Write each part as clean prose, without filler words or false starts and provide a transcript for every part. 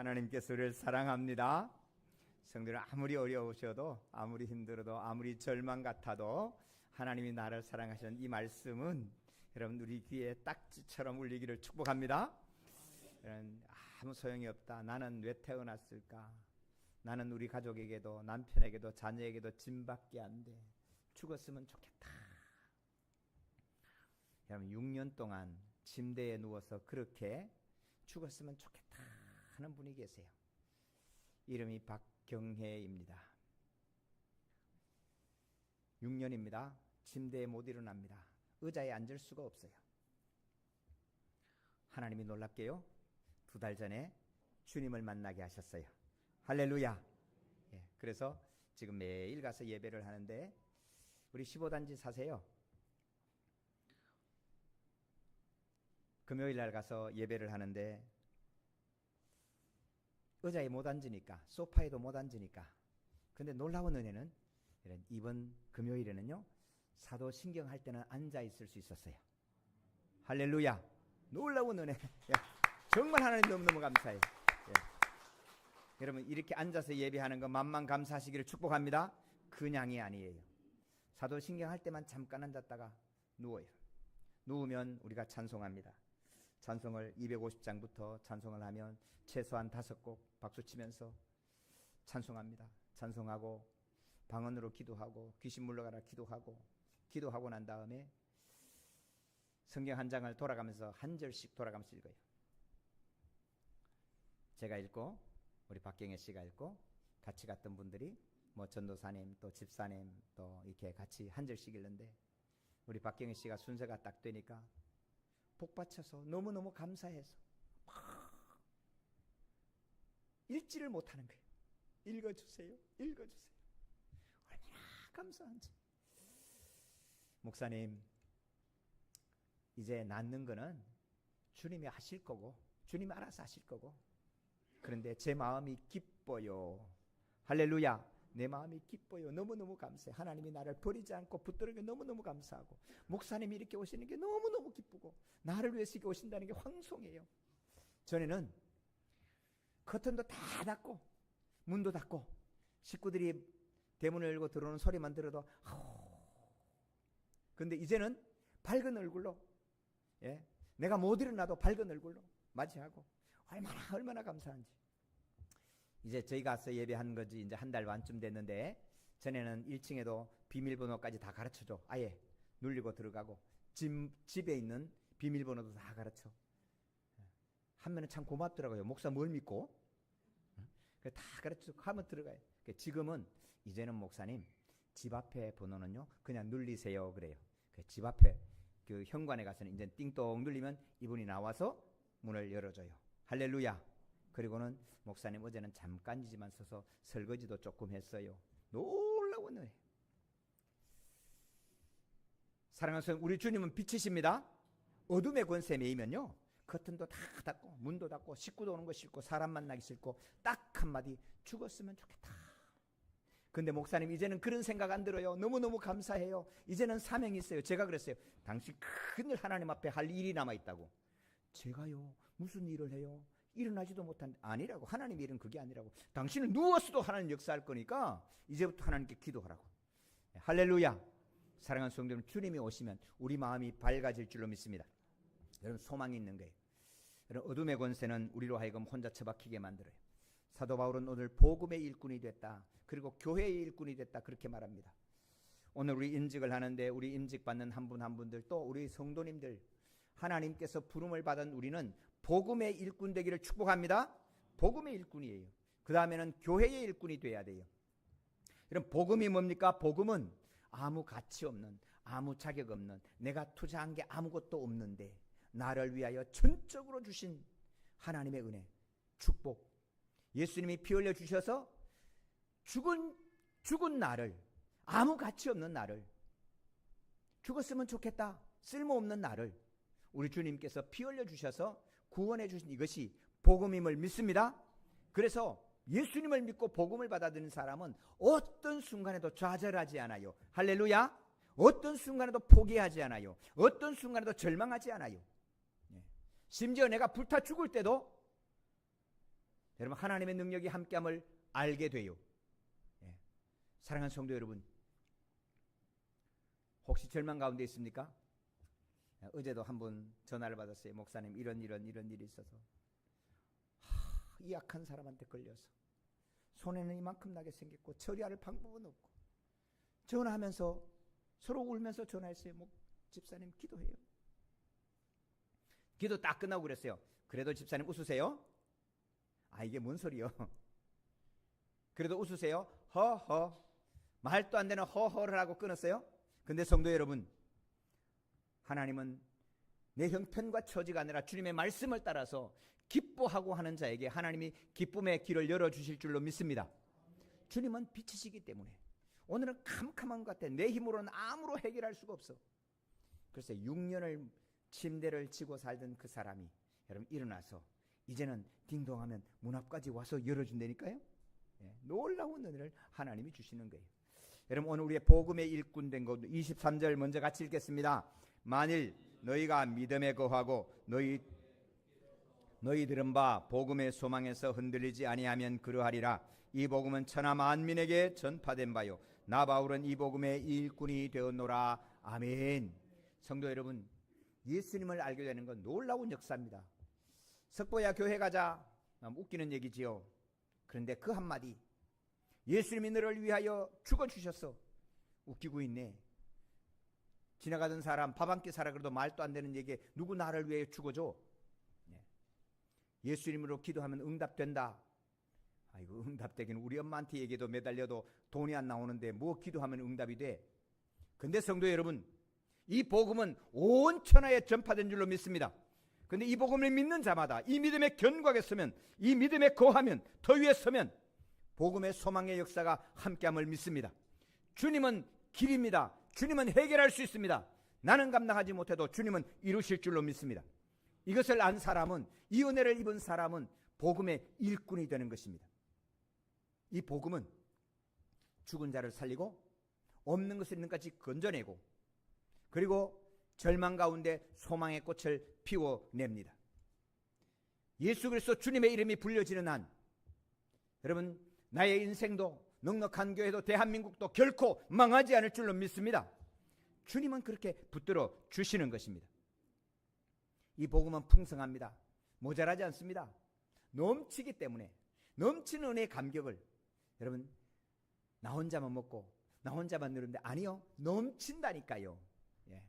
하나님께서 우리를 사랑합니다. 성도는 아무리 어려우셔도, 아무리 힘들어도, 아무리 절망 같아도 하나님이 나를 사랑하시는 이 말씀은 여러분 우리 귀에 딱지처럼 울리기를 축복합니다. 여러분, 아무 소용이 없다. 나는 왜 태어났을까? 나는 우리 가족에게도, 남편에게도, 자녀에게도 짐밖에 안 돼. 죽었으면 좋겠다. 여러분 6년 동안 침대에 누워서 그렇게 죽었으면 좋겠다 하는 분이 계세요. 이름이 박경혜입니다. 6년입니다. 침대에 못 일어납니다. 의자에 앉을 수가 없어요. 하나님이 놀랍게요, 2달 전에 주님을 만나게 하셨어요. 할렐루야. 예, 그래서 지금 매일 가서 예배를 하는데, 우리 15단지 사세요. 금요일 날 가서 예배를 하는데 의자에 못 앉으니까, 소파에도 못 앉으니까. 근데 놀라운 은혜는 이번 금요일에는요, 사도신경 할 때는 앉아 있을 수 있었어요. 할렐루야. 놀라운 은혜. 정말 하나님 너무너무 감사해요. 예. 여러분 이렇게 앉아서 예배하는 거 만만 감사하시기를 축복합니다. 그냥이 아니에요. 사도신경 할 때만 잠깐 앉았다가 누워요. 누우면 우리가 찬송합니다. 찬송을 250장부터 찬송을 하면 최소한 5곡 박수치면서 찬송합니다. 찬송하고 방언으로 기도하고 귀신 물러가라 기도하고 난 다음에 성경 한 장을 돌아가면서 한 절씩 돌아가면서 읽어요. 제가 읽고 우리 박경혜 씨가 읽고 같이 갔던 분들이 뭐 전도사님 또 집사님 또 이렇게 같이 한 절씩 읽는데, 우리 박경혜 씨가 순서가 딱 되니까 복받쳐서 너무너무 감사해서 막 읽지를 못하는 거예요. 읽어주세요. 얼마나 감사한지. 목사님, 이제 낫는 거는 주님이 하실 거고, 주님이 알아서 하실 거고, 그런데 제 마음이 기뻐요. 할렐루야. 내 마음이 기뻐요. 너무너무 감사해. 하나님이 나를 버리지 않고 붙들어 게 너무너무 감사하고, 목사님이 이렇게 오시는 게 너무너무 기쁘고, 나를 위해서 이렇게 오신다는 게 황송해요. 전에는 커튼도 다 닫고 문도 닫고 식구들이 대문을 열고 들어오는 소리만 들어도 근데 이제는 밝은 얼굴로, 예, 내가 못 일어나도 밝은 얼굴로 맞이하고, 얼마나 감사한지. 이제 저희가 가서 예배한 거지 이제 한 달 반쯤 됐는데, 전에는 1층에도 비밀번호까지 다 가르쳐줘. 아예 눌리고 들어가고, 집에 있는 비밀번호도 다 가르쳐. 하면은 참 고맙더라고요. 목사 뭘 믿고? 다 가르쳐 하면 들어가요. 지금은 이제는 목사님 집 앞에 번호는요 그냥 눌리세요 그래요. 집 앞에 그 현관에 가서는 이제 띵동 눌리면 이분이 나와서 문을 열어줘요. 할렐루야. 그리고는 목사님 어제는 잠깐이지만 서서 설거지도 조금 했어요. 놀라운 은혜. 사랑하는 성도, 우리 주님은 빛이십니다. 어둠의 권세에 매이면요 커튼도 다 닫고 문도 닫고 식구도 오는 거 싫고 사람 만나기 싫고 딱 한마디 죽었으면 좋겠다. 근데 목사님 이제는 그런 생각 안 들어요. 너무너무 감사해요. 이제는 사명이 있어요. 제가 그랬어요. 당신 큰일 하나님 앞에 할 일이 남아있다고. 제가요 무슨 일을 해요? 일어나지도 못한. 아니라고. 하나님 일은 그게 아니라고. 당신은 누워서도 하나님 역사할 거니까 이제부터 하나님께 기도하라고. 할렐루야. 사랑하는 성도님, 주님이 오시면 우리 마음이 밝아질 줄로 믿습니다. 여러분 소망이 있는 거예요. 여러분 어둠의 권세는 우리로 하여금 혼자 처박히게 만들어요. 사도 바울은 오늘 복음의 일꾼이 됐다, 그리고 교회의 일꾼이 됐다, 그렇게 말합니다. 오늘 우리 임직을 하는데 우리 임직 받는 한 분 한 분들, 또 우리 성도님들, 하나님께서 부름을 받은 우리는 복음의 일꾼 되기를 축복합니다. 복음의 일꾼이에요. 그 다음에는 교회의 일꾼이 돼야 돼요. 여러분 복음이 뭡니까? 복음은 아무 가치 없는, 아무 자격 없는, 내가 투자한 게 아무것도 없는데 나를 위하여 전적으로 주신 하나님의 은혜, 축복. 예수님이 피 흘려 주셔서 죽은 나를, 아무 가치 없는 나를, 죽었으면 좋겠다, 쓸모없는 나를 우리 주님께서 피 흘려 주셔서 구원해 주신 이것이 복음임을 믿습니다. 그래서 예수님을 믿고 복음을 받아들인 사람은 어떤 순간에도 좌절하지 않아요. 할렐루야. 어떤 순간에도 포기하지 않아요. 어떤 순간에도 절망하지 않아요. 심지어 내가 불타 죽을 때도 여러분 하나님의 능력이 함께함을 알게 돼요. 예. 사랑하는 성도 여러분, 혹시 절망 가운데 있습니까? 어제도 한번 전화를 받았어요. 목사님 이런 일이 있어서 이 약한 사람한테 걸려서 손해는 이만큼 나게 생겼고 처리할 방법은 없고, 전화하면서 서로 울면서 전화했어요. 집사님 기도해요. 기도 딱 끝나고 그랬어요. 그래도 집사님 웃으세요? 아, 이게 뭔 소리요? 그래도 웃으세요? 허허. 말도 안 되는 허허를 하고 끊었어요. 근데 성도 여러분, 하나님은 내 형편과 처지가 아니라 주님의 말씀을 따라서 기뻐하고 하는 자에게 하나님이 기쁨의 길을 열어주실 줄로 믿습니다. 주님은 빛이시기 때문에 오늘은 캄캄한 것 같아. 내 힘으로는 아무로 해결할 수가 없어. 그래서 6년을 침대를 지고 살던 그 사람이 여러분 일어나서 이제는 딩동하면 문 앞까지 와서 열어준다니까요. 예, 놀라운 은혜를 하나님이 주시는 거예요. 여러분 오늘 우리의 복음의 일꾼 된 것 23절 먼저 같이 읽겠습니다. 만일 너희가 믿음에 거하고 너희들은 바 복음의 소망에서 흔들리지 아니하면 그러하리라. 이 복음은 천하 만민에게 전파된 바요 나 바울은 이 복음의 일꾼이 되었노라. 아멘. 성도 여러분, 예수님을 알게 되는 건 놀라운 역사입니다. 석보야 교회 가자. 웃기는 얘기지요. 그런데 그 한마디, 예수님이 너를 위하여 죽어주셨어. 웃기고 있네. 지나가던 사람 밥 한 끼 사라 그래도 말도 안 되는 얘기에 누구 나를 위해 죽어줘. 예수님으로 기도하면 응답된다. 아이고, 응답되긴 우리 엄마한테 얘기해도 매달려도 돈이 안 나오는데 뭐 기도하면 응답이 돼. 근데 성도 여러분, 이 복음은 온 천하에 전파된 줄로 믿습니다. 근데 이 복음을 믿는 자마다 이 믿음에 견고하게 서면, 이 믿음에 거하면, 더 위에 서면 복음의 소망의 역사가 함께함을 믿습니다. 주님은 길입니다. 주님은 해결할 수 있습니다. 나는 감당하지 못해도 주님은 이루실 줄로 믿습니다. 이것을 안 사람은, 이 은혜를 입은 사람은 복음의 일꾼이 되는 것입니다. 이 복음은 죽은 자를 살리고 없는 것을 있는 것까지 건져내고, 그리고 절망 가운데 소망의 꽃을 피워냅니다. 예수 그리스도 주님의 이름이 불려지는 한, 여러분 나의 인생도 넉넉한 교회도 대한민국도 결코 망하지 않을 줄로 믿습니다. 주님은 그렇게 붙들어 주시는 것입니다. 이 복음은 풍성합니다. 모자라지 않습니다. 넘치기 때문에 넘치는 은혜의 감격을, 여러분 나 혼자만 먹고 나 혼자만 누르는데 아니요, 넘친다니까요. 예.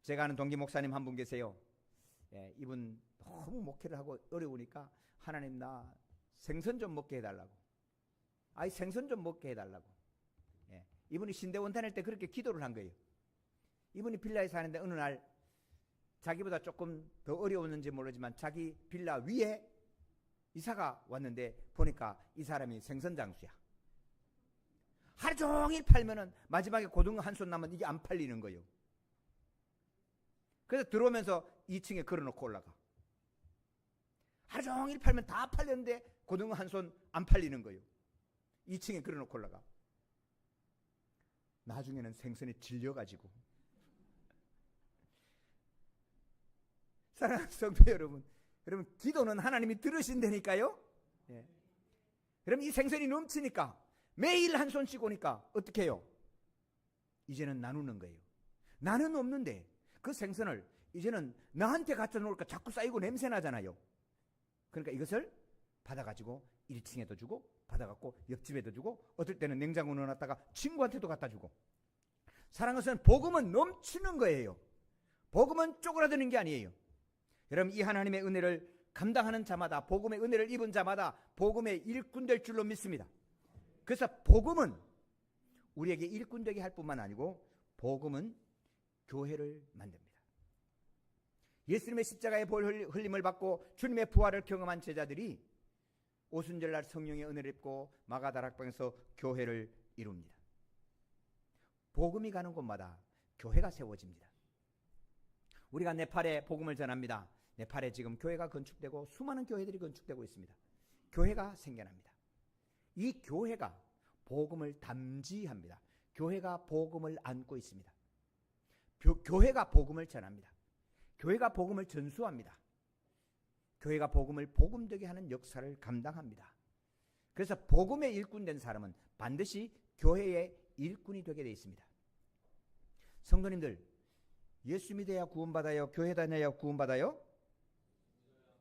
제가 아는 동기 목사님 한 분 계세요. 예, 이분 너무 목회를 하고 어려우니까 하나님 나 생선 좀 먹게 해달라고. 아이 생선 좀 먹게 해달라고. 예, 이분이 신대원 다닐 때 그렇게 기도를 한 거예요. 이분이 빌라에 사는데 어느 날 자기보다 조금 더 어려웠는지 모르지만 자기 빌라 위에 이사가 왔는데 보니까 이 사람이 생선 장수야. 하루 종일 팔면은 마지막에 고등어 한 손 남으면 이게 안 팔리는 거예요. 그래서 들어오면서 2층에 걸어놓고 올라가. 하루 종일 팔면 다 팔렸는데 고등어 한 손 안 팔리는 거예요. 2층에 걸어놓고 올라가. 나중에는 생선에 질려가지고. 사랑하는 성도 여러분, 기도는 하나님이 들으신다니까요. 예. 여러분 이 생선이 넘치니까 매일 한 손씩 오니까 어떻게 해요? 이제는 나누는 거예요. 나는 없는데 그 생선을 이제는 나한테 갖다 놓을까 자꾸 쌓이고 냄새 나잖아요. 그러니까 이것을 받아가지고 1층에도 주고, 받아갖고 옆집에도 주고, 어떨 때는 냉장고에 넣어놨다가 친구한테도 갖다 주고. 사랑하는 것은 복음은 넘치는 거예요. 복음은 쪼그라드는 게 아니에요. 여러분 이 하나님의 은혜를 감당하는 자마다, 복음의 은혜를 입은 자마다 복음의 일꾼 될 줄로 믿습니다. 그래서 복음은 우리에게 일꾼 되게 할 뿐만 아니고 복음은 교회를 만듭니다. 예수님의 십자가의 볼 흘림을 받고 주님의 부활을 경험한 제자들이 오순절날 성령의 은혜를 입고 마가다락방에서 교회를 이룹니다. 복음이 가는 곳마다 교회가 세워집니다. 우리가 네팔에 복음을 전합니다. 네팔에 지금 교회가 건축되고 수많은 교회들이 건축되고 있습니다. 교회가 생겨납니다. 이 교회가 복음을 담지합니다. 교회가 복음을 안고 있습니다. 교회가 복음을 전합니다. 교회가 복음을 전수합니다. 교회가 복음을 복음되게 하는 역사를 감당합니다. 그래서 복음의 일꾼 된 사람은 반드시 교회의 일꾼이 되게 되어 있습니다. 성도님들, 예수 믿어야 구원받아요? 교회 다녀야 구원받아요?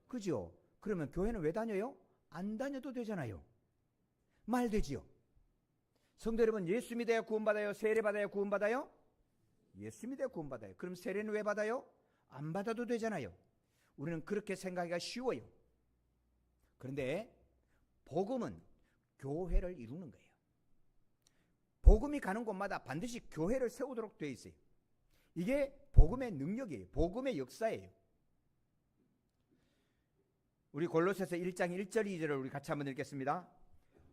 그죠? 그러면 교회는 왜 다녀요? 안 다녀도 되잖아요. 말 되지요? 성도 여러분, 예수 믿어야 구원받아요? 세례 받아야 구원받아요? 예수 믿어야 구원받아요. 그럼 세례는 왜 받아요? 안 받아도 되잖아요. 우리는 그렇게 생각하기가 쉬워요. 그런데 복음은 교회를 이루는 거예요. 복음이 가는 곳마다 반드시 교회를 세우도록 되어 있어요. 이게 복음의 능력이에요. 복음의 역사예요. 우리 골로새서 1장 1절 2절을 우리 같이 한번 읽겠습니다.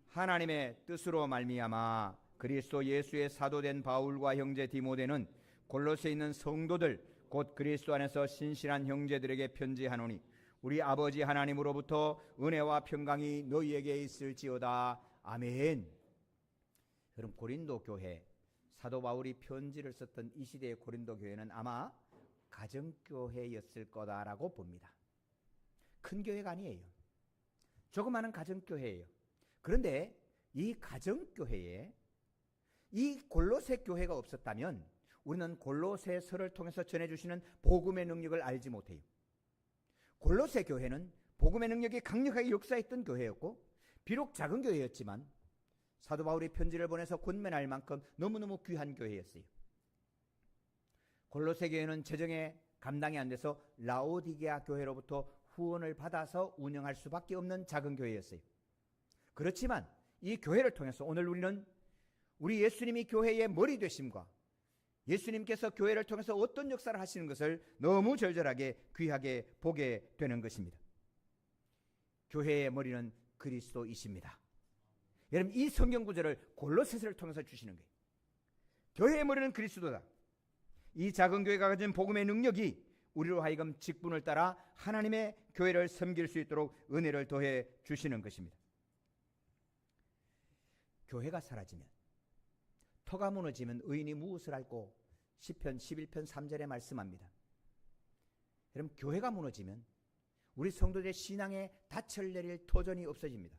하나님의 뜻으로 말미암아 그리스도 예수의 사도된 바울과 형제 디모데는 골로새에 있는 성도들 곧 그리스도 안에서 신실한 형제들에게 편지하노니 우리 아버지 하나님으로부터 은혜와 평강이 너희에게 있을지어다. 아멘. 그럼 고린도 교회, 사도 바울이 편지를 썼던 이 시대의 고린도 교회는 아마 가정교회였을 거다라고 봅니다. 큰 교회가 아니에요. 조그마한 가정교회예요. 그런데 이 가정교회에 이 골로새 교회가 없었다면 우리는 골로새서를 통해서 전해주시는 복음의 능력을 알지 못해요. 골로새 교회는 복음의 능력이 강력하게 역사했던 교회였고 비록 작은 교회였지만 사도 바울이 편지를 보내서 권면할 만큼 너무너무 귀한 교회였어요. 골로새 교회는 재정에 감당이 안 돼서 라오디게아 교회로부터 후원을 받아서 운영할 수밖에 없는 작은 교회였어요. 그렇지만 이 교회를 통해서 오늘 우리는 우리 예수님이 교회의 머리 되심과 예수님께서 교회를 통해서 어떤 역사를 하시는 것을 너무 절절하게 귀하게 보게 되는 것입니다. 교회의 머리는 그리스도이십니다. 여러분, 이 성경 구절을 골로새서를 통해서 주시는 거예요. 교회의 머리는 그리스도다. 이 작은 교회가 가진 복음의 능력이 우리로 하여금 직분을 따라 하나님의 교회를 섬길 수 있도록 은혜를 더해 주시는 것입니다. 교회가 사라지면, 터가 무너지면 의인이 무엇을 할꼬? 시편 11편 3절에 말씀합니다. 여러분, 교회가 무너지면 우리 성도들의 신앙에 닻을 내릴 터전이 없어집니다.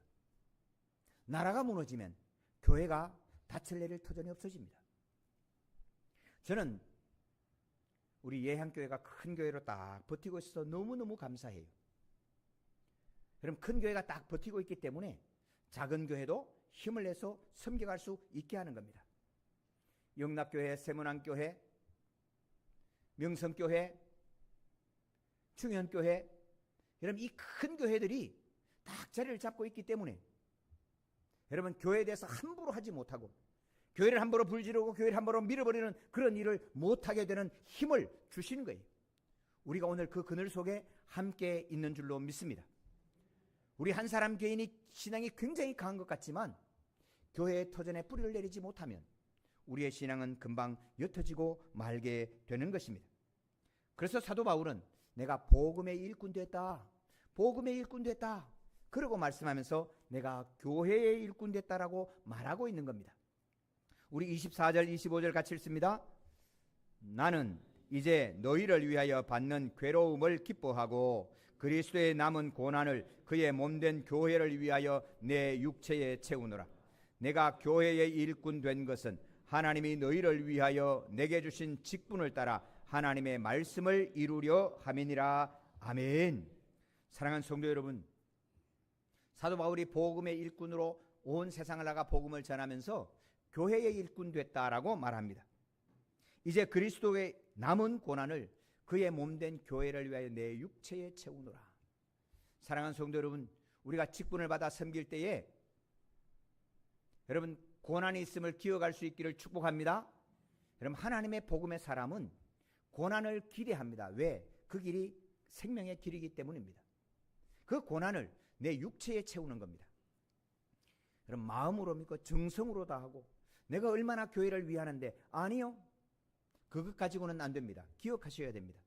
나라가 무너지면 교회가 닻을 내릴 터전이 없어집니다. 저는 우리 예향교회가 큰 교회로 딱 버티고 있어서 너무너무 감사해요. 여러분, 큰 교회가 딱 버티고 있기 때문에 작은 교회도 힘을 내서 섬겨갈 수 있게 하는 겁니다. 영락교회, 세문안교회, 명성교회, 충현교회, 여러분 이 큰 교회들이 딱 자리를 잡고 있기 때문에 여러분 교회에 대해서 함부로 하지 못하고 교회를 함부로 불지르고 교회를 함부로 밀어버리는 그런 일을 못하게 되는 힘을 주시는 거예요. 우리가 오늘 그 그늘 속에 함께 있는 줄로 믿습니다. 우리 한 사람 개인이 신앙이 굉장히 강한 것 같지만 교회의 터전에 뿌리를 내리지 못하면 우리의 신앙은 금방 옅어지고 말게 되는 것입니다. 그래서 사도 바울은 내가 복음의 일꾼 됐다. 복음의 일꾼 됐다. 그러고 말씀하면서 내가 교회의 일꾼 됐다라고 말하고 있는 겁니다. 우리 24절 25절 같이 읽습니다. 나는 이제 너희를 위하여 받는 괴로움을 기뻐하고 그리스도의 남은 고난을 그의 몸된 교회를 위하여 내 육체에 채우노라. 내가 교회의 일꾼 된 것은 하나님이 너희를 위하여 내게 주신 직분을 따라 하나님의 말씀을 이루려 함이니라. 아멘. 사랑하는 성도 여러분, 사도 바울이 복음의 일꾼으로 온 세상을 나가 복음을 전하면서 교회의 일꾼 됐다라고 말합니다. 이제 그리스도의 남은 고난을 그의 몸된 교회를 위하여 내 육체에 채우노라. 사랑하는 성도 여러분, 우리가 직분을 받아 섬길 때에 여러분 고난이 있음을 기억할 수 있기를 축복합니다. 여러분, 하나님의 복음의 사람은 고난을 기대합니다. 왜? 그 길이 생명의 길이기 때문입니다. 그 고난을 내 육체에 채우는 겁니다. 여러분, 마음으로 믿고 정성으로 다 하고 내가 얼마나 교회를 위하는데, 아니요, 그것 가지고는 안 됩니다. 기억하셔야 됩니다.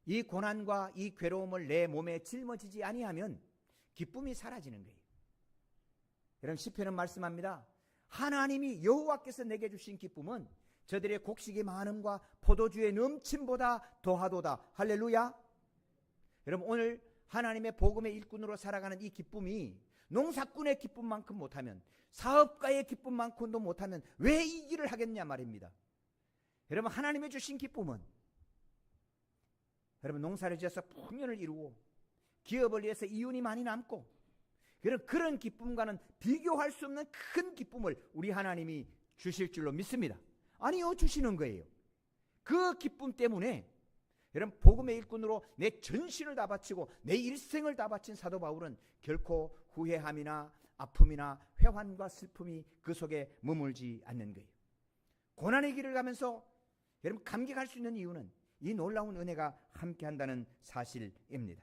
이 고난과 이 괴로움을 내 몸에 짊어지지 아니하면 기쁨이 사라지는 거예요. 여러분, 시편은 말씀합니다. 하나님이 여호와께서 내게 주신 기쁨은 저들의 곡식이 많음과 포도주의 넘침보다 더하도다. 할렐루야. 여러분, 오늘 하나님의 복음의 일꾼으로 살아가는 이 기쁨이 농사꾼의 기쁨만큼 못하면, 사업가의 기쁨만큼도 못하면 왜 이 일을 하겠냐 말입니다. 여러분, 하나님의 주신 기쁨은 여러분 농사를 지어서 풍년을 이루고 기업을 위해서 이윤이 많이 남고 그런 기쁨과는 비교할 수 없는 큰 기쁨을 우리 하나님이 주실 줄로 믿습니다. 아니요, 주시는 거예요. 그 기쁨 때문에 여러분, 복음의 일꾼으로 내 전신을 다 바치고 내 일생을 다 바친 사도 바울은 결코 후회함이나 아픔이나 회환과 슬픔이 그 속에 머물지 않는 거예요. 고난의 길을 가면서 여러분 감격할 수 있는 이유는 이 놀라운 은혜가 함께한다는 사실입니다.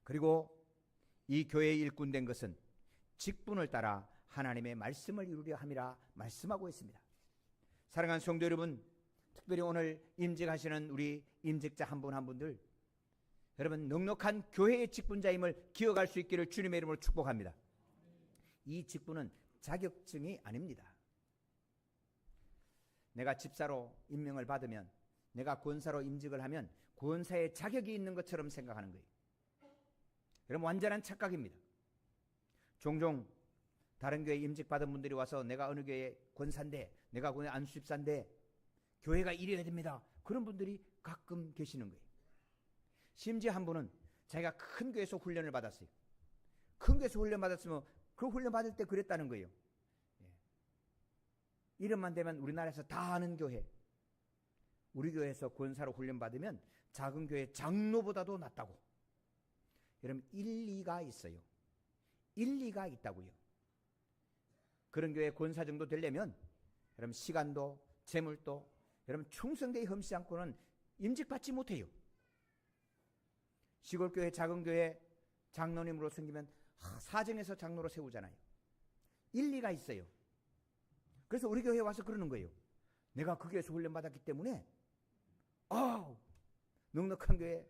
그리고 이 교회의 일꾼 된 것은 직분을 따라 하나님의 말씀을 이루려 함이라 말씀하고 있습니다. 사랑하는 성도 여러분, 특별히 오늘 임직하시는 우리 임직자 한 분 한 분들, 여러분 넉넉한 교회의 직분자임을 기억할 수 있기를 주님의 이름으로 축복합니다. 이 직분은 자격증이 아닙니다. 내가 집사로 임명을 받으면, 내가 권사로 임직을 하면 권사의 자격이 있는 것처럼 생각하는 거예요. 여러분, 완전한 착각입니다. 종종 다른 교회에 임직받은 분들이 와서 내가 어느 교회 권사인데, 내가 어느 안수집사인데 교회가 이래야 됩니다, 그런 분들이 가끔 계시는 거예요. 심지어 한 분은 자기가 큰 교회에서 훈련을 받았어요. 큰 교회에서 훈련 받았으면 그 훈련 받을 때 그랬다는 거예요. 이름만 되면 우리나라에서 다 아는 교회, 우리 교회에서 권사로 훈련 받으면 작은 교회 장로보다도 낫다고. 여러분, 일리가 있어요. 일리가 있다고요. 그런 교회 권사 정도 되려면 여러분 시간도 재물도 여러분 충성되이 험시 않고는 임직받지 못해요. 시골교회 작은 교회 장로님으로 섬기면 사정에서 장로로 세우잖아요. 일리가 있어요. 그래서 우리 교회에 와서 그러는 거예요. 내가 그 교회에서 훈련받았기 때문에 넉넉한 교회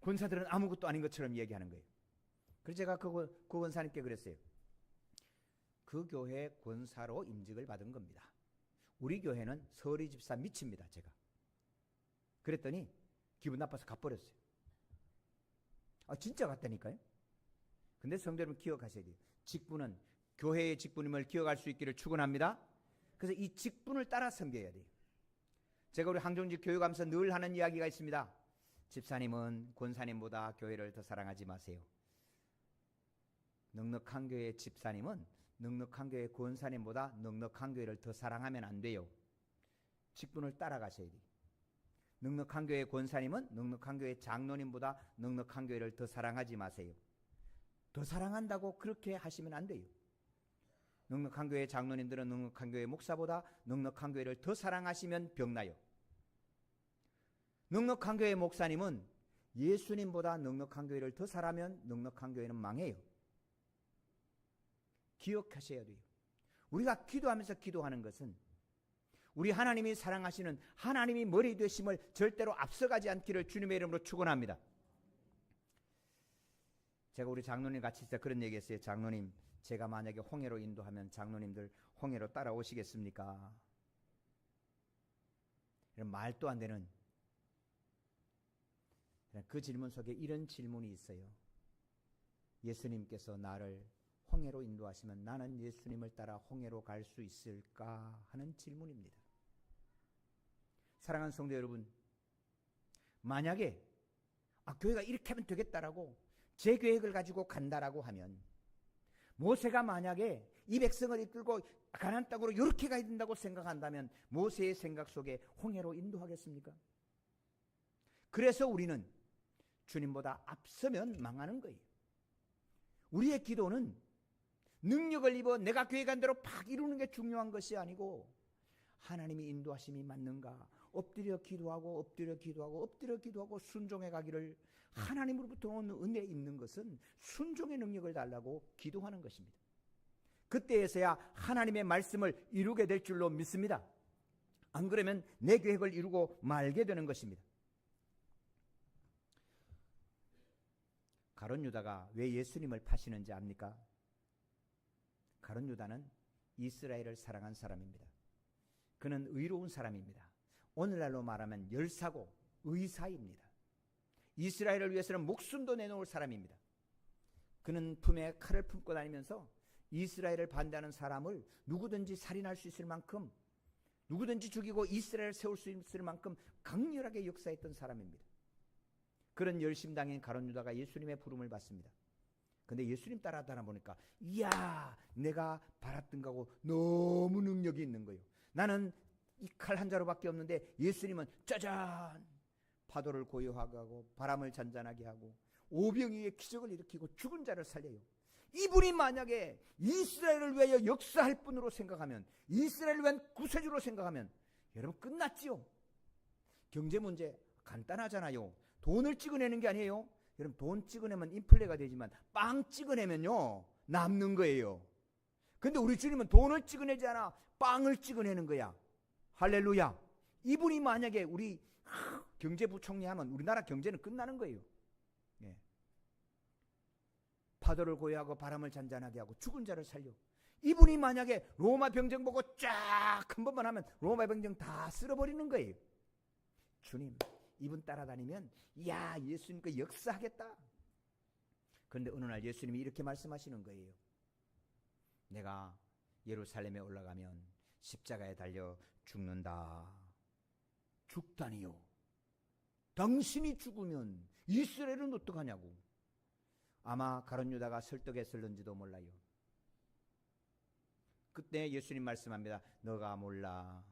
권사들은 아무것도 아닌 것처럼 얘기하는 거예요. 그래서 제가 그 권사님께 그랬어요. 그 교회 권사로 임직을 받은 겁니다. 우리 교회는 서리 집사 미칩니다, 제가. 그랬더니 기분 나빠서 가버렸어요. 진짜 갔다니까요. 근데 성도 여러분, 기억하셔야 돼요. 직분은 교회의 직분임을 기억할 수 있기를 축원합니다. 그래서 이 직분을 따라 섬겨야 돼요. 제가 우리 항정직 교회 가면서 늘 하는 이야기가 있습니다. 집사님은 권사님보다 교회를 더 사랑하지 마세요. 넉넉한 교회의 집사님은 넉넉한 교회 권사님보다 넉넉한 교회를 더 사랑하면 안 돼요. 직분을 따라가셔야 돼요. 넉넉한 교회 권사님은 넉넉한 교회 장로님보다 넉넉한 교회를 더 사랑하지 마세요. 더 사랑한다고 그렇게 하시면 안 돼요. 넉넉한 교회 장로님들은 넉넉한 교회 목사보다 넉넉한 교회를 더 사랑하시면 병나요. 넉넉한 교회 목사님은 예수님보다 넉넉한 교회를 더 사랑하면 넉넉한 교회는 망해요. 기억하셔야 돼요. 우리가 기도하면서 기도하는 것은 우리 하나님이 사랑하시는 하나님이 머리 되심을 절대로 앞서가지 않기를 주님의 이름으로 축원합니다. 제가 우리 장로님 같이 있을 때 그런 얘기했어요. 장로님, 제가 만약에 홍해로 인도하면 장로님들 홍해로 따라오시겠습니까? 이런 말도 안 되는 그 질문 속에 이런 질문이 있어요. 예수님께서 나를 홍해로 인도하시면 나는 예수님을 따라 홍해로 갈 수 있을까 하는 질문입니다. 사랑하는 성도 여러분, 만약에 교회가 이렇게 하면 되겠다라고 제 계획을 가지고 간다라고 하면, 모세가 만약에 이 백성을 이끌고 가나안 땅으로 이렇게 가야 된다고 생각한다면 모세의 생각 속에 홍해로 인도하겠습니까? 그래서 우리는 주님보다 앞서면 망하는 거예요. 우리의 기도는 능력을 입어 내가 계획한 대로 팍 이루는 게 중요한 것이 아니고, 하나님이 인도하심이 맞는가 엎드려 기도하고 엎드려 기도하고 엎드려 기도하고 순종해 가기를, 하나님으로부터 오는 은혜 있는 것은 순종의 능력을 달라고 기도하는 것입니다. 그때에서야 하나님의 말씀을 이루게 될 줄로 믿습니다. 안 그러면 내 계획을 이루고 말게 되는 것입니다. 가룟 유다가 왜 예수님을 파시는지 압니까? 가룟 유다는 이스라엘을 사랑한 사람입니다. 그는 의로운 사람입니다. 오늘날로 말하면 열사고 의사입니다. 이스라엘을 위해서는 목숨도 내놓을 사람입니다. 그는 품에 칼을 품고 다니면서 이스라엘을 반대하는 사람을 누구든지 살인할 수 있을 만큼, 누구든지 죽이고 이스라엘을 세울 수 있을 만큼 강렬하게 역사했던 사람입니다. 그런 열심당인 가룟 유다가 예수님의 부름을 받습니다. 근데 예수님 따라다나 보니까 이야, 내가 바랐던 거하고 너무 능력이 있는 거예요. 나는 이 칼 한 자루밖에 없는데 예수님은 짜잔, 파도를 고요하게 하고 바람을 잔잔하게 하고 오병이의 기적을 일으키고 죽은 자를 살려요. 이분이 만약에 이스라엘을 위하여 역사할 분으로 생각하면, 이스라엘을 위한 구세주로 생각하면 여러분 끝났지요. 경제 문제 간단하잖아요. 돈을 찍어내는 게 아니에요. 여러분 돈 찍어내면 인플레가 되지만 빵 찍어내면요 남는 거예요. 근데 우리 주님은 돈을 찍어내지 않아 빵을 찍어내는 거야. 할렐루야. 이분이 만약에 우리 경제부총리 하면 우리나라 경제는 끝나는 거예요. 예. 파도를 고요하고 바람을 잔잔하게 하고 죽은 자를 살려. 이분이 만약에 로마 병정 보고 쫙 한 번만 하면 로마 병정 다 쓸어버리는 거예요. 주님, 이분 따라다니면 야, 예수님과 역사하겠다. 그런데 어느 날 예수님이 이렇게 말씀하시는 거예요. 내가 예루살렘에 올라가면 십자가에 달려 죽는다. 죽다니요. 당신이 죽으면 이스라엘은 어떡하냐고. 아마 가룟 유다가 설득했을는지도 몰라요. 그때 예수님 말씀합니다. 너가 몰라.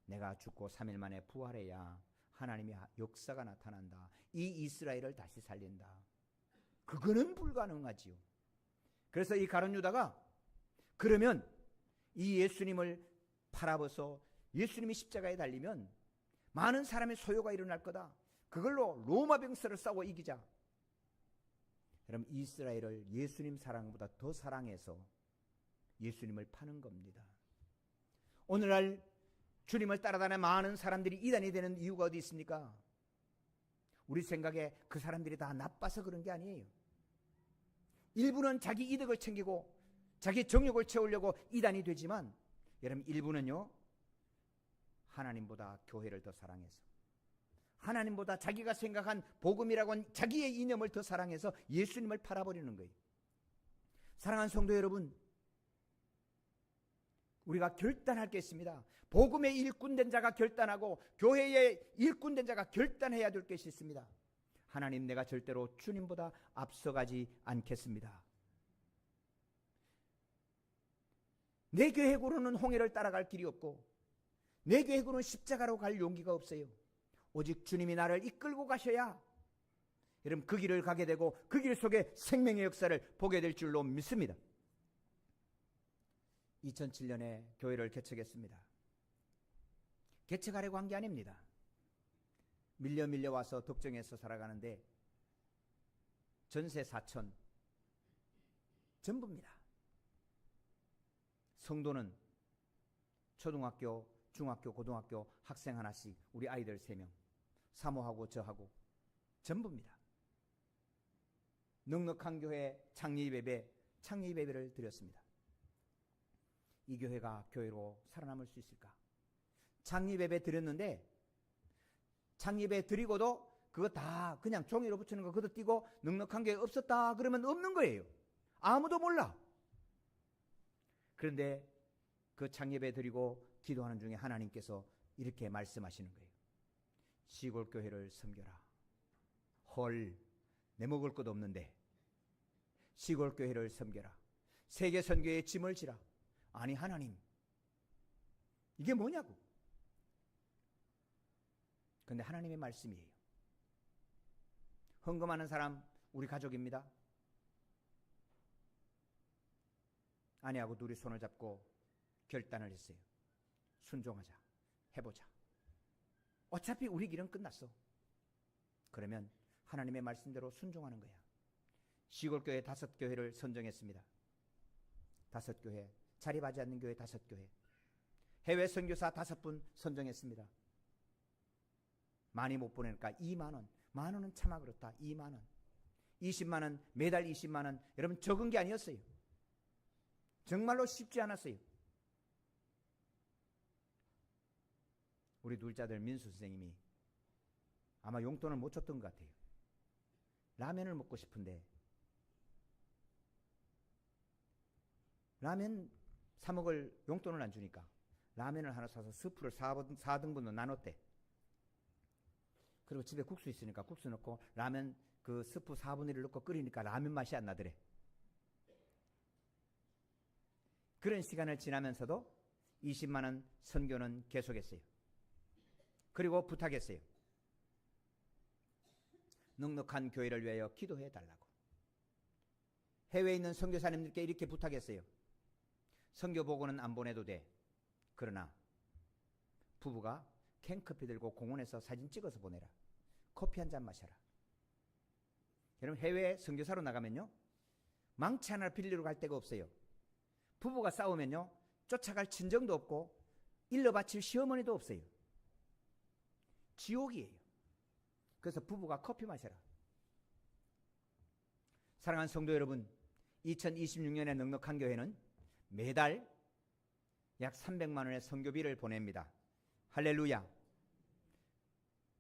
내가 죽고 3일 만에 부활해야 하나님의 역사가 나타난다. 이 이스라엘을 다시 살린다. 그거는 불가능하지요. 그래서 이 가룟 유다가 그러면 이 예수님을 팔아버서 예수님이 십자가에 달리면 많은 사람의 소요가 일어날 거다. 그걸로 로마 병사를 싸워 이기자. 여러분 이스라엘을 예수님 사랑보다 더 사랑해서 예수님을 파는 겁니다. 오늘날 주님을 따라다니는 많은 사람들이 이단이 되는 이유가 어디 있습니까? 우리 생각에 그 사람들이 다 나빠서 그런 게 아니에요. 일부는 자기 이득을 챙기고 자기 정욕을 채우려고 이단이 되지만 여러분 일부는요 하나님보다 교회를 더 사랑해서, 하나님보다 자기가 생각한 복음이라고 하는 자기의 이념을 더 사랑해서 예수님을 팔아버리는 거예요. 사랑하는 성도 여러분, 우리가 결단할 게 있습니다. 복음의 일꾼된 자가 결단하고 교회의 일꾼된 자가 결단해야 될 것이 있습니다. 하나님, 내가 절대로 주님보다 앞서가지 않겠습니다. 내 계획으로는 홍해를 따라갈 길이 없고 내 계획으로는 십자가로 갈 용기가 없어요. 오직 주님이 나를 이끌고 가셔야 여러분 그 길을 가게 되고 그 길 속에 생명의 역사를 보게 될 줄로 믿습니다. 2007년에 교회를 개척했습니다. 개척하려고 한 게 아닙니다. 밀려 와서 덕정에서 살아가는데 전세 4천 전부입니다. 성도는 초등학교, 중학교, 고등학교 학생 하나씩, 우리 아이들 3명, 사모하고 저하고 전부입니다. 넉넉한 교회 창립예배를 드렸습니다. 이 교회가 교회로 살아남을 수 있을까? 창립예배 드렸는데 창립예배 드리고도 그거 다 그냥 종이로 붙이는 거 그거 띄고 넉넉한 게 없었다 그러면 없는 거예요. 아무도 몰라. 그런데 그 창립예배 드리고 기도하는 중에 하나님께서 이렇게 말씀하시는 거예요. 시골 교회를 섬겨라. 헐, 내 먹을 것 없는데 시골 교회를 섬겨라. 세계 선교에 짐을 지라. 아니 하나님, 이게 뭐냐고. 근데 하나님의 말씀이에요. 헌금하는 사람 우리 가족입니다. 아내하고 둘이 손을 잡고 결단을 했어요. 순종하자. 해보자. 어차피 우리 길은 끝났어. 그러면 하나님의 말씀대로 순종하는 거야. 시골교회 5교회를 선정했습니다. 5교회, 자립하지 않는 교회 5교회, 해외 선교사 5분 선정했습니다. 많이 못 보내니까 2만 원. 만 원은 차마 그렇다. 2만 원. 20만 원, 매달 20만 원. 여러분 적은 게 아니었어요. 정말로 쉽지 않았어요. 우리 둘째 아들 민수 선생님이 아마 용돈을 못 줬던 것 같아요. 라면을 먹고 싶은데 라면 사 먹을 용돈을 안 주니까 라면을 하나 사서 스프를 4등분으로 나눴대. 그리고 집에 국수 있으니까 국수 넣고 라면 그 스프 4분의 1을 넣고 끓이니까 라면 맛이 안 나더래. 그런 시간을 지나면서도 20만 원 선교는 계속했어요. 그리고 부탁했어요. 넉넉한 교회를 위하여 기도해 달라고. 해외에 있는 선교사님들께 이렇게 부탁했어요. 선교 보고는 안 보내도 돼. 그러나 부부가 캔커피 들고 공원에서 사진 찍어서 보내라. 커피 한 잔 마셔라. 여러분, 해외 선교사로 나가면요, 망치 하나 빌리러 갈 데가 없어요. 부부가 싸우면요, 쫓아갈 친정도 없고 일러 바칠 시어머니도 없어요. 지옥이에요. 그래서 부부가 커피 마셔라. 사랑하는 성도 여러분, 2026년에 넉넉한 교회는 매달 약 300만 원의 선교비를 보냅니다. 할렐루야.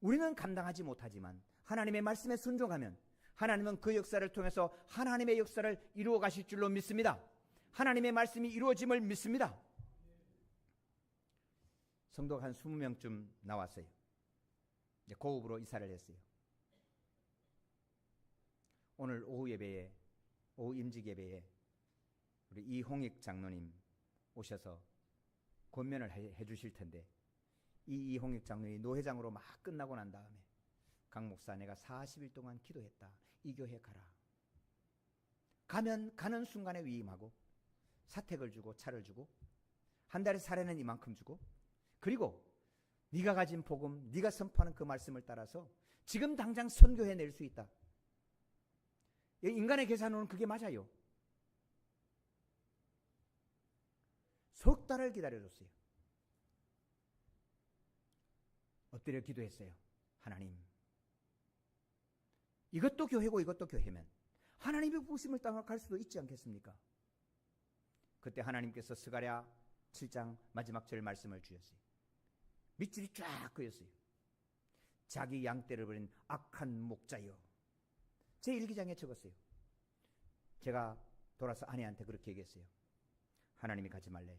우리는 감당하지 못하지만 하나님의 말씀에 순종하면 하나님은 그 역사를 통해서 하나님의 역사를 이루어 가실 줄로 믿습니다. 하나님의 말씀이 이루어짐을 믿습니다. 성도가 한 20명쯤 나왔어요. 고읍으로 이사를 했어요. 오늘 오후 예배에, 오후 임직 예배에 우리 이홍익 장로님 오셔서 권면을 해 주실 텐데, 이 이홍익 장로님이 노회장으로 막 끝나고 난 다음에 강 목사, 내가 40일 동안 기도했다. 이 교회 가라. 가면 가는 순간에 위임하고 사택을 주고 차를 주고 한 달에 사례는 이만큼 주고, 그리고 네가 가진 복음, 네가 선포하는 그 말씀을 따라서 지금 당장 선교해낼 수 있다. 인간의 계산으로는 그게 맞아요. 석 달을 기다려줬어요. 엎드려 기도했어요. 하나님, 이것도 교회고 이것도 교회면 하나님의 부심을 따라 갈 수도 있지 않겠습니까? 그때 하나님께서 스가랴 7장 마지막 절 말씀을 주셨어요. 밑줄이 쫙 그였어요. 자기 양떼를 버린 악한 목자여. 제 일기장에 적었어요. 제가 돌아서 아내한테 그렇게 얘기했어요. 하나님이 가지 말래.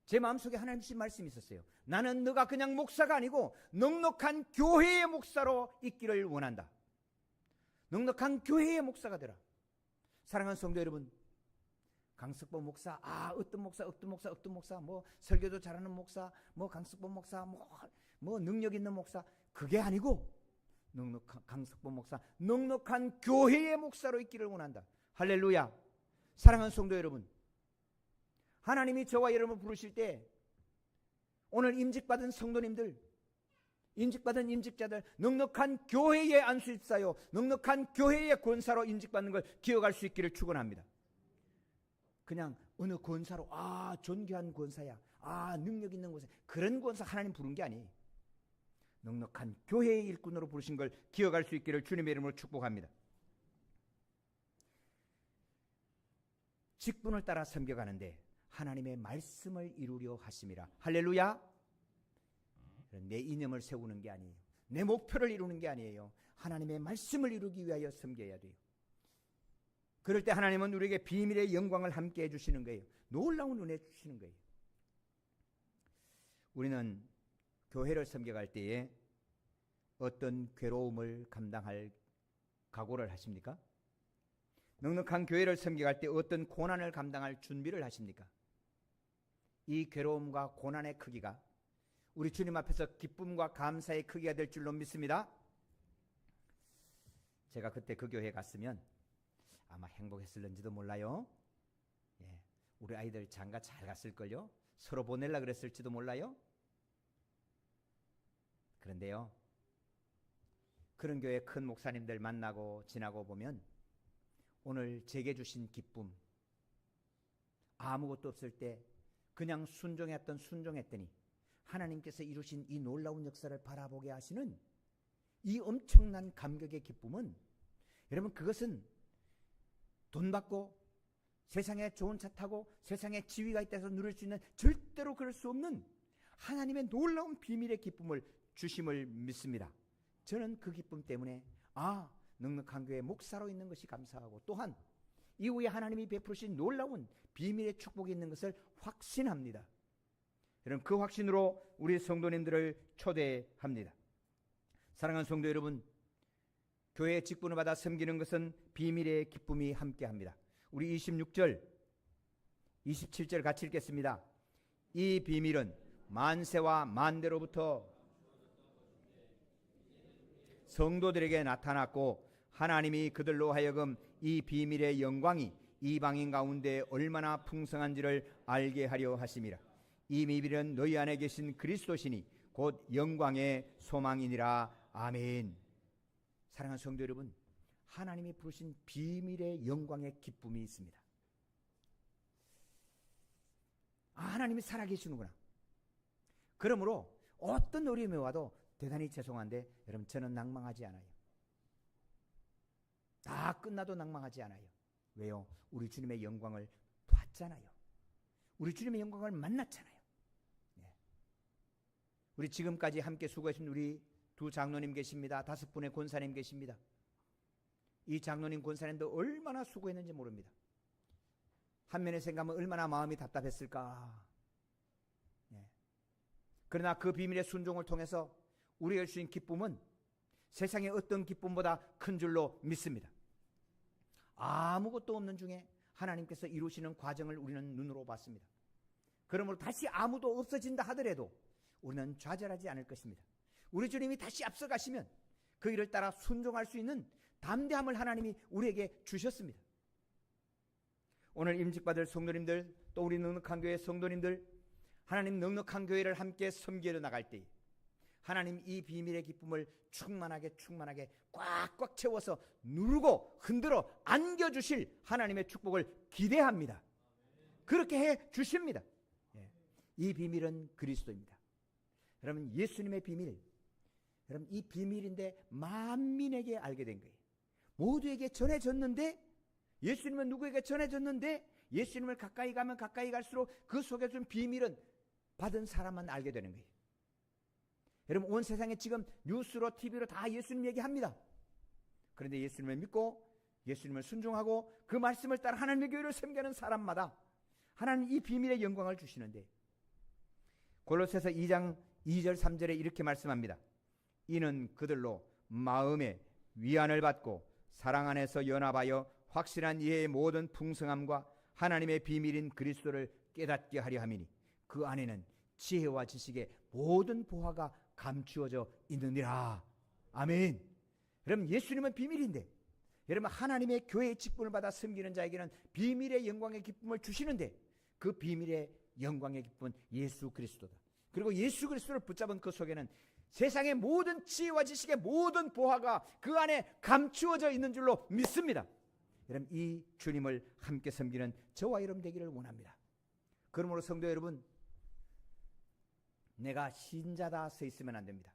제 마음속에 하나님 주신 말씀이 있었어요. 나는 너가 그냥 목사가 아니고 넉넉한 교회의 목사로 있기를 원한다. 넉넉한 교회의 목사가 되라. 사랑하는 성도 여러분, 강석보 목사, 어떤 목사, 뭐 설교도 잘하는 목사, 뭐 강석보 목사, 뭐 능력 있는 목사, 그게 아니고 넉넉한 강석보 목사, 넉넉한 교회의 목사로 있기를 원한다. 할렐루야. 사랑하는 성도 여러분, 하나님이 저와 여러분을 부르실 때 오늘 임직받은 성도님들, 임직받은 임직자들, 넉넉한 교회의 안수입사요, 넉넉한 교회의 권사로 임직받는 걸 기억할 수 있기를 축원합니다. 그냥 어느 권사로 존귀한 권사야, 능력 있는 권사, 그런 권사 하나님 부른 게 아니에요. 넉넉한 교회의 일꾼으로 부르신 걸 기억할 수 있기를 주님의 이름으로 축복합니다. 직분을 따라 섬겨가는데 하나님의 말씀을 이루려 하심이라. 할렐루야. 내 이념을 세우는 게 아니에요. 내 목표를 이루는 게 아니에요. 하나님의 말씀을 이루기 위하여 섬겨야 돼요. 그럴 때 하나님은 우리에게 비밀의 영광을 함께 해주시는 거예요. 놀라운 은혜 주시는 거예요. 우리는 교회를 섬겨갈 때에 어떤 괴로움을 감당할 각오를 하십니까? 넉넉한 교회를 섬겨갈 때 어떤 고난을 감당할 준비를 하십니까? 이 괴로움과 고난의 크기가 우리 주님 앞에서 기쁨과 감사의 크기가 될 줄로 믿습니다. 제가 그때 그 교회에 갔으면 아마 행복했을는지도 몰라요. 우리 아이들 장가 잘 갔을걸요. 서로 보내려고 그랬을지도 몰라요. 그런데요, 그런 교회 큰 목사님들 만나고 지나고 보면 오늘 제게 주신 기쁨, 아무것도 없을 때 그냥 순종했더니 하나님께서 이루신 이 놀라운 역사를 바라보게 하시는 이 엄청난 감격의 기쁨은, 여러분, 그것은 돈 받고 세상에 좋은 차 타고 세상에 지위가 있다 해서 누릴 수 있는, 절대로 그럴 수 없는 하나님의 놀라운 비밀의 기쁨을 주심을 믿습니다. 저는 그 기쁨 때문에 넉넉한 교회 목사로 있는 것이 감사하고, 또한 이후에 하나님이 베푸신 놀라운 비밀의 축복이 있는 것을 확신합니다. 여러분, 그 확신으로 우리 성도님들을 초대합니다. 사랑하는 성도 여러분, 교회의 직분을 받아 섬기는 것은 비밀의 기쁨이 함께합니다. 우리 26절, 27절 같이 읽겠습니다. 이 비밀은 만세와 만대로부터 성도들에게 나타났고, 하나님이 그들로 하여금 이 비밀의 영광이 이방인 가운데 얼마나 풍성한지를 알게 하려 하심이라. 이 비밀은 너희 안에 계신 그리스도시니 곧 영광의 소망이니라. 아멘. 사랑하는 성도 여러분, 하나님이 부르신 비밀의 영광의 기쁨이 있습니다. 하나님이 살아계시는구나. 그러므로 어떤 어려움이 와도 대단히 죄송한데 여러분, 저는 낭망하지 않아요. 다 끝나도 낭망하지 않아요. 왜요? 우리 주님의 영광을 봤잖아요. 우리 주님의 영광을 만났잖아요. 우리 지금까지 함께 수고하신 우리 두 장로님 계십니다. 5분의 권사님 계십니다. 이 장로님 권사님도 얼마나 수고했는지 모릅니다. 한면에 생각하면 얼마나 마음이 답답했을까. 그러나 그 비밀의 순종을 통해서 우리가 줄 수 있는 기쁨은 세상의 어떤 기쁨보다 큰 줄로 믿습니다. 아무것도 없는 중에 하나님께서 이루시는 과정을 우리는 눈으로 봤습니다. 그러므로 다시 아무도 없어진다 하더라도 우리는 좌절하지 않을 것입니다. 우리 주님이 다시 앞서가시면 그 일을 따라 순종할 수 있는 담대함을 하나님이 우리에게 주셨습니다. 오늘 임직받을 성도님들, 또 우리 넉넉한 교회 성도님들, 하나님 넉넉한 교회를 함께 섬기러 나갈 때 하나님 이 비밀의 기쁨을 충만하게 꽉꽉 채워서 누르고 흔들어 안겨주실 하나님의 축복을 기대합니다. 그렇게 해 주십니다. 이 비밀은 그리스도입니다. 여러분, 예수님의 비밀, 여러분 이 비밀인데 만민에게 알게 된 거예요. 모두에게 전해졌는데, 예수님은 누구에게 전해졌는데, 예수님을 가까이 가면 가까이 갈수록 그 속에 준 비밀은 받은 사람만 알게 되는 거예요. 여러분, 온 세상에 지금 뉴스로 TV로 다 예수님 얘기합니다. 그런데 예수님을 믿고 예수님을 순종하고 그 말씀을 따라 하나님의 교회를 섬기는 사람마다 하나님 이 비밀의 영광을 주시는데, 골로새서 2장 2절 3절에 이렇게 말씀합니다. 이는 그들로 마음의 위안을 받고 사랑 안에서 연합하여 확실한 이해의 모든 풍성함과 하나님의 비밀인 그리스도를 깨닫게 하려 함이니 그 안에는 지혜와 지식의 모든 보화가 감추어져 있느니라. 아멘. 여러분, 예수님은 비밀인데, 여러분 하나님의 교회의 직분을 받아 섬기는 자에게는 비밀의 영광의 기쁨을 주시는데, 그 비밀의 영광의 기쁨은 예수 그리스도다. 그리고 예수 그리스도를 붙잡은 그 속에는 세상의 모든 지혜와 지식의 모든 보화가 그 안에 감추어져 있는 줄로 믿습니다. 여러분, 이 주님을 함께 섬기는 저와 여러분 되기를 원합니다. 그러므로 성도 여러분, 내가 신자다 서 있으면 안 됩니다.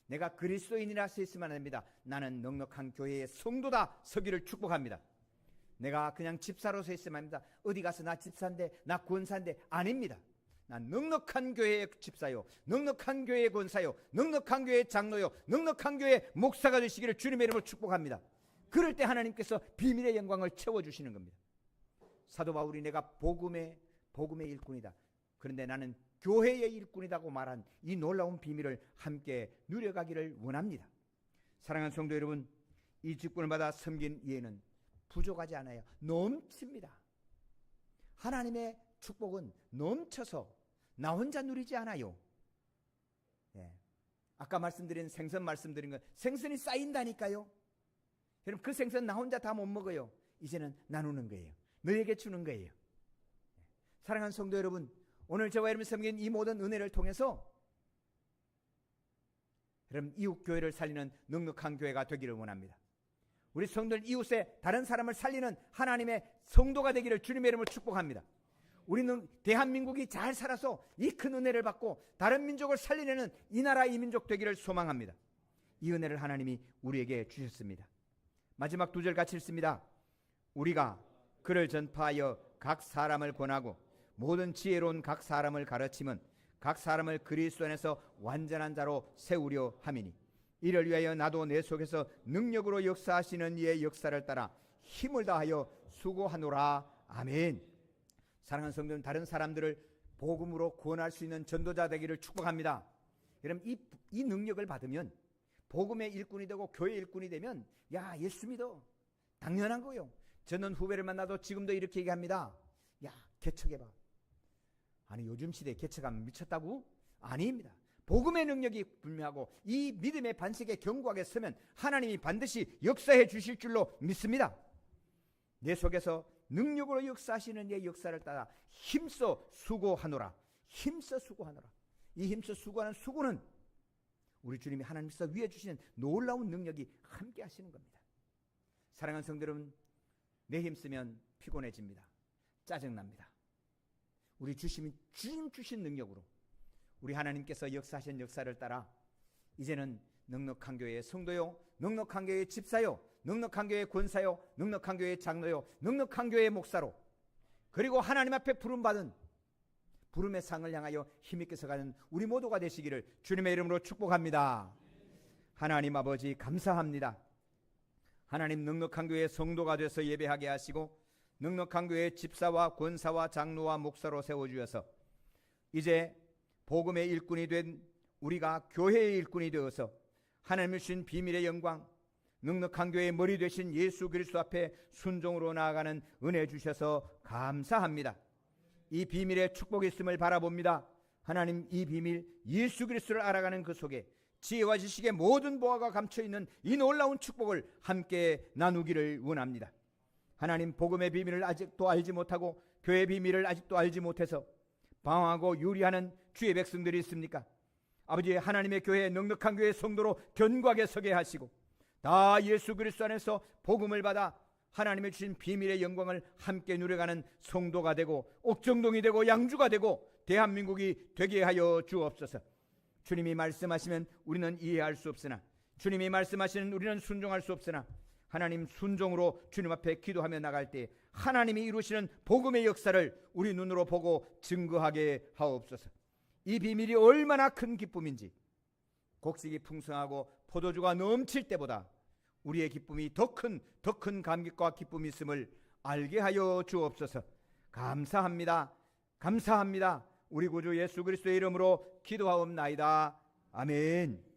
내가 그리스도인이라 서 있으면 안 됩니다. 나는 넉넉한 교회의 성도다 서기를 축복합니다. 내가 그냥 집사로 서 있으면 안 됩니다. 어디 가서 나 집사인데, 나 권사인데, 아닙니다. 난 넉넉한 교회의 집사요, 넉넉한 교회의 권사요, 넉넉한 교회의 장로요, 넉넉한 교회의 목사가 되시기를 주님의 이름으로 축복합니다. 그럴 때 하나님께서 비밀의 영광을 채워주시는 겁니다. 사도 바울이 내가 복음의 일꾼이다, 그런데 나는 교회의 일꾼이라고 말한 이 놀라운 비밀을 함께 누려가기를 원합니다. 사랑하는 성도 여러분, 이 직분을 받아 섬긴 이에는 부족하지 않아요. 넘칩니다. 하나님의 축복은 넘쳐서 나 혼자 누리지 않아요. 아까 말씀드린 생선 말씀드린 건 생선이 쌓인다니까요. 여러분, 그 생선 나 혼자 다 못 먹어요. 이제는 나누는 거예요. 너에게 주는 거예요. 사랑하는 성도 여러분, 오늘 저와 여러분이 섬긴 이 모든 은혜를 통해서 여러분 이웃 교회를 살리는 넉넉한 교회가 되기를 원합니다. 우리 성도들 이웃에 다른 사람을 살리는 하나님의 성도가 되기를 주님의 이름으로 축복합니다. 우리는 대한민국이 잘 살아서 이 큰 은혜를 받고 다른 민족을 살리려는 이 나라 이 민족 되기를 소망합니다. 이 은혜를 하나님이 우리에게 주셨습니다. 마지막 2절 같이 읽습니다. 우리가 그를 전파하여 각 사람을 권하고 모든 지혜로운 각 사람을 가르침은 각 사람을 그리스도 안에서 완전한 자로 세우려 함이니 이를 위하여 나도 내 속에서 능력으로 역사하시는 이의 역사를 따라 힘을 다하여 수고하노라. 아멘. 사랑하는 성도는 다른 사람들을 복음으로 구원할 수 있는 전도자 되기를 축복합니다. 여러분 이 능력을 받으면 복음의 일꾼이 되고 교회 일꾼이 되면 야 예수 믿어 당연한 거요. 저는 후배를 만나도 지금도 이렇게 얘기합니다. 야 개척해봐. 아니 요즘 시대에 개척하면 미쳤다고? 아닙니다. 복음의 능력이 분명하고 이 믿음의 반석에 견고하게 서면 하나님이 반드시 역사해 주실 줄로 믿습니다. 내 속에서 능력으로 역사하시는 내 역사를 따라 힘써 수고하노라. 힘써 수고하노라. 이 힘써 수고하는 수고는 우리 주님이 하나님께서 위해 주시는 놀라운 능력이 함께 하시는 겁니다. 사랑하는 성도 여러분, 내 힘쓰면 피곤해집니다. 짜증납니다. 우리 주님 주신 능력으로 우리 하나님께서 역사하신 역사를 따라 이제는 넉넉한 교회의 성도요, 넉넉한 교회의 집사요, 넉넉한 교회의 권사요, 넉넉한 교회의 장로요, 넉넉한 교회의 목사로, 그리고 하나님 앞에 부름받은 부름의 상을 향하여 힘있게 서가는 우리 모두가 되시기를 주님의 이름으로 축복합니다. 하나님 아버지 감사합니다. 하나님 넉넉한 교회의 성도가 되어서 예배하게 하시고 넉넉한 교회의 집사와 권사와 장로와 목사로 세워주셔서 이제 복음의 일꾼이 된 우리가 교회의 일꾼이 되어서 하나님을 주신 비밀의 영광, 넉넉한 교회의 머리 되신 예수 그리스도 앞에 순종으로 나아가는 은혜 주셔서 감사합니다. 이 비밀의 축복이 있음을 바라봅니다. 하나님 이 비밀 예수 그리스도를 알아가는 그 속에 지혜와 지식의 모든 보화가 감춰있는 이 놀라운 축복을 함께 나누기를 원합니다. 하나님 복음의 비밀을 아직도 알지 못하고 교회의 비밀을 아직도 알지 못해서 방황하고 유리하는 주의 백성들이 있습니까? 아버지 하나님의 교회 넉넉한 교회의 성도로 견고하게 서게 하시고 다 예수 그리스도 안에서 복음을 받아 하나님의 주신 비밀의 영광을 함께 누려가는 성도가 되고 옥정동이 되고 양주가 되고 대한민국이 되게 하여 주옵소서. 주님이 말씀하시면 우리는 이해할 수 없으나 주님이 말씀하시는 우리는 순종할 수 없으나 하나님 순종으로 주님 앞에 기도하며 나갈 때 하나님이 이루시는 복음의 역사를 우리 눈으로 보고 증거하게 하옵소서. 이 비밀이 얼마나 큰 기쁨인지 곡식이 풍성하고 포도주가 넘칠 때보다 우리의 기쁨이 더 큰 감격과 기쁨이 있음을 알게 하여 주옵소서. 감사합니다. 감사합니다. 우리 구주 예수 그리스도의 이름으로 기도하옵나이다. 아멘.